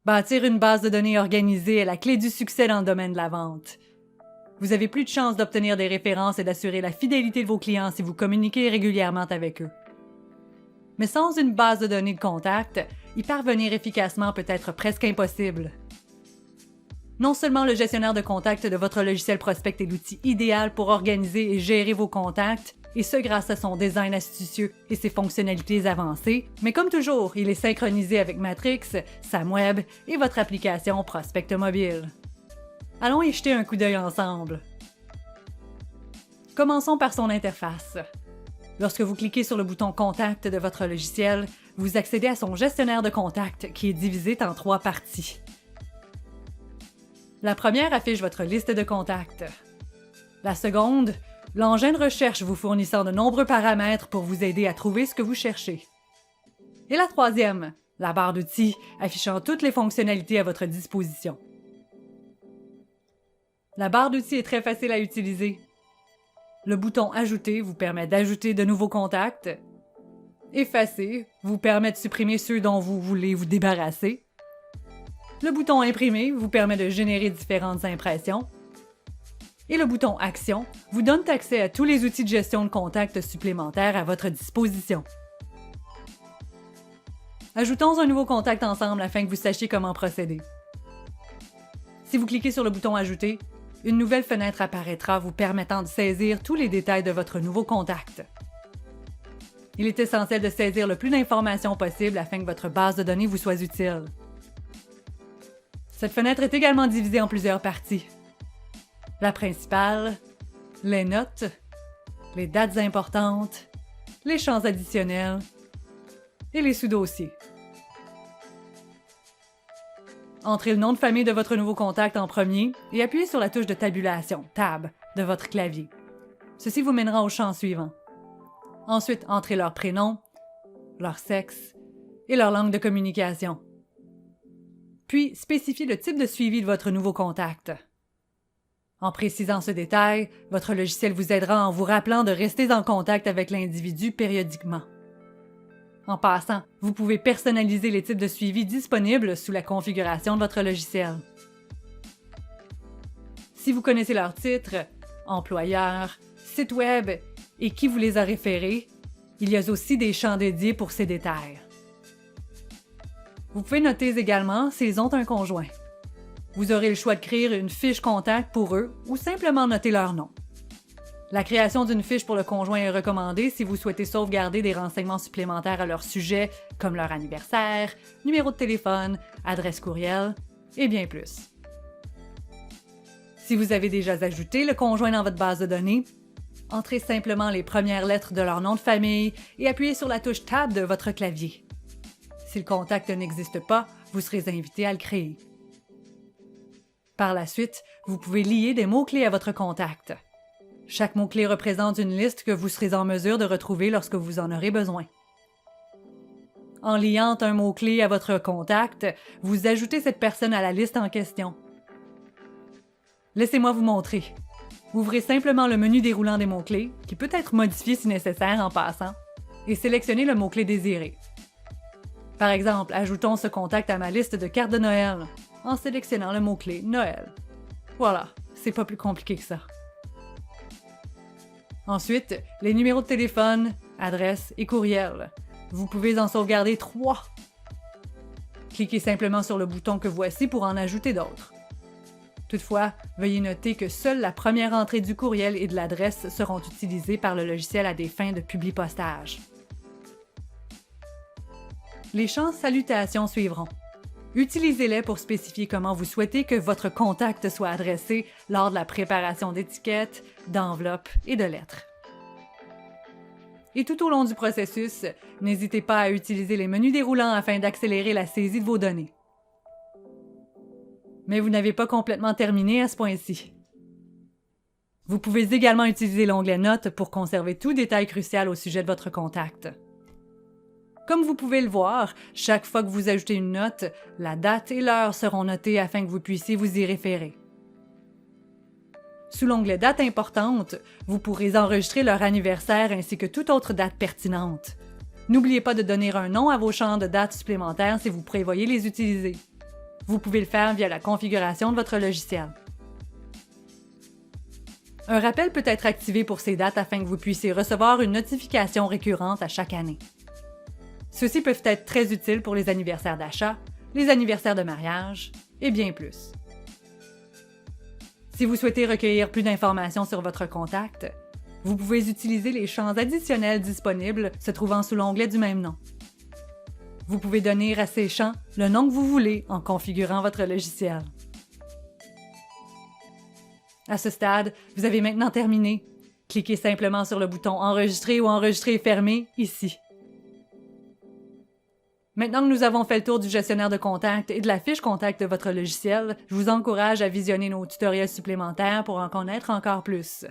Bâtir une base de données organisée est la clé du succès dans le domaine de la vente. Vous avez plus de chances d'obtenir des références et d'assurer la fidélité de vos clients si vous communiquez régulièrement avec eux. Mais sans une base de données de contact, y parvenir efficacement peut être presque impossible. Non seulement le gestionnaire de contacts de votre logiciel Prospect est l'outil idéal pour organiser et gérer vos contacts, et ce grâce à son design astucieux et ses fonctionnalités avancées, mais comme toujours, il est synchronisé avec Matrix, SamWeb et votre application Prospect Mobile. Allons y jeter un coup d'œil ensemble. Commençons par son interface. Lorsque vous cliquez sur le bouton Contact de votre logiciel, vous accédez à son gestionnaire de contacts qui est divisé en 3 parties. La première affiche votre liste de contacts. La seconde, l'engin de recherche vous fournissant de nombreux paramètres pour vous aider à trouver ce que vous cherchez. Et la troisième, la barre d'outils affichant toutes les fonctionnalités à votre disposition. La barre d'outils est très facile à utiliser. Le bouton « Ajouter » vous permet d'ajouter de nouveaux contacts. « Effacer » vous permet de supprimer ceux dont vous voulez vous débarrasser. Le bouton « Imprimer » vous permet de générer différentes impressions. Et le bouton « Action » vous donne accès à tous les outils de gestion de contacts supplémentaires à votre disposition. Ajoutons un nouveau contact ensemble afin que vous sachiez comment procéder. Si vous cliquez sur le bouton « Ajouter », une nouvelle fenêtre apparaîtra vous permettant de saisir tous les détails de votre nouveau contact. Il est essentiel de saisir le plus d'informations possible afin que votre base de données vous soit utile. Cette fenêtre est également divisée en plusieurs parties. La principale, les notes, les dates importantes, les champs additionnels et les sous-dossiers. Entrez le nom de famille de votre nouveau contact en premier et appuyez sur la touche de tabulation, Tab, de votre clavier. Ceci vous mènera au champ suivant. Ensuite, entrez leur prénom, leur sexe et leur langue de communication. Puis, spécifiez le type de suivi de votre nouveau contact. En précisant ce détail, votre logiciel vous aidera en vous rappelant de rester en contact avec l'individu périodiquement. En passant, vous pouvez personnaliser les types de suivi disponibles sous la configuration de votre logiciel. Si vous connaissez leur titre, employeur, site web et qui vous les a référés, il y a aussi des champs dédiés pour ces détails. Vous pouvez noter également s'ils ont un conjoint. Vous aurez le choix de créer une fiche contact pour eux ou simplement noter leur nom. La création d'une fiche pour le conjoint est recommandée si vous souhaitez sauvegarder des renseignements supplémentaires à leur sujet, comme leur anniversaire, numéro de téléphone, adresse courriel et bien plus. Si vous avez déjà ajouté le conjoint dans votre base de données, entrez simplement les premières lettres de leur nom de famille et appuyez sur la touche Tab de votre clavier. Si le contact n'existe pas, vous serez invité à le créer. Par la suite, vous pouvez lier des mots-clés à votre contact. Chaque mot-clé représente une liste que vous serez en mesure de retrouver lorsque vous en aurez besoin. En liant un mot-clé à votre contact, vous ajoutez cette personne à la liste en question. Laissez-moi vous montrer. Ouvrez simplement le menu déroulant des mots-clés, qui peut être modifié si nécessaire en passant, et sélectionnez le mot-clé désiré. Par exemple, ajoutons ce contact à ma liste de cartes de Noël, en sélectionnant le mot-clé Noël. Voilà, c'est pas plus compliqué que ça. Ensuite, les numéros de téléphone, adresse et courriel. Vous pouvez en sauvegarder 3. Cliquez simplement sur le bouton que voici pour en ajouter d'autres. Toutefois, veuillez noter que seule la première entrée du courriel et de l'adresse seront utilisées par le logiciel à des fins de publipostage. Les champs salutations suivront. Utilisez-les pour spécifier comment vous souhaitez que votre contact soit adressé lors de la préparation d'étiquettes, d'enveloppes et de lettres. Et tout au long du processus, n'hésitez pas à utiliser les menus déroulants afin d'accélérer la saisie de vos données. Mais vous n'avez pas complètement terminé à ce point-ci. Vous pouvez également utiliser l'onglet Notes pour conserver tout détail crucial au sujet de votre contact. Comme vous pouvez le voir, chaque fois que vous ajoutez une note, la date et l'heure seront notées afin que vous puissiez vous y référer. Sous l'onglet Date importante, vous pourrez enregistrer leur anniversaire ainsi que toute autre date pertinente. N'oubliez pas de donner un nom à vos champs de dates supplémentaires si vous prévoyez les utiliser. vous pouvez le faire via la configuration de votre logiciel. Un rappel peut être activé pour ces dates afin que vous puissiez recevoir une notification récurrente à chaque année. Ceux-ci peuvent être très utiles pour les anniversaires d'achat, les anniversaires de mariage et bien plus. Si vous souhaitez recueillir plus d'informations sur votre contact, vous pouvez utiliser les champs additionnels disponibles se trouvant sous l'onglet du même nom. Vous pouvez donner à ces champs le nom que vous voulez en configurant votre logiciel. À ce stade, vous avez maintenant terminé. Cliquez simplement sur le bouton « Enregistrer » ou « Enregistrer et fermer » ici. Maintenant que nous avons fait le tour du gestionnaire de contact et de la fiche contact de votre logiciel, je vous encourage à visionner nos tutoriels supplémentaires pour en connaître encore plus.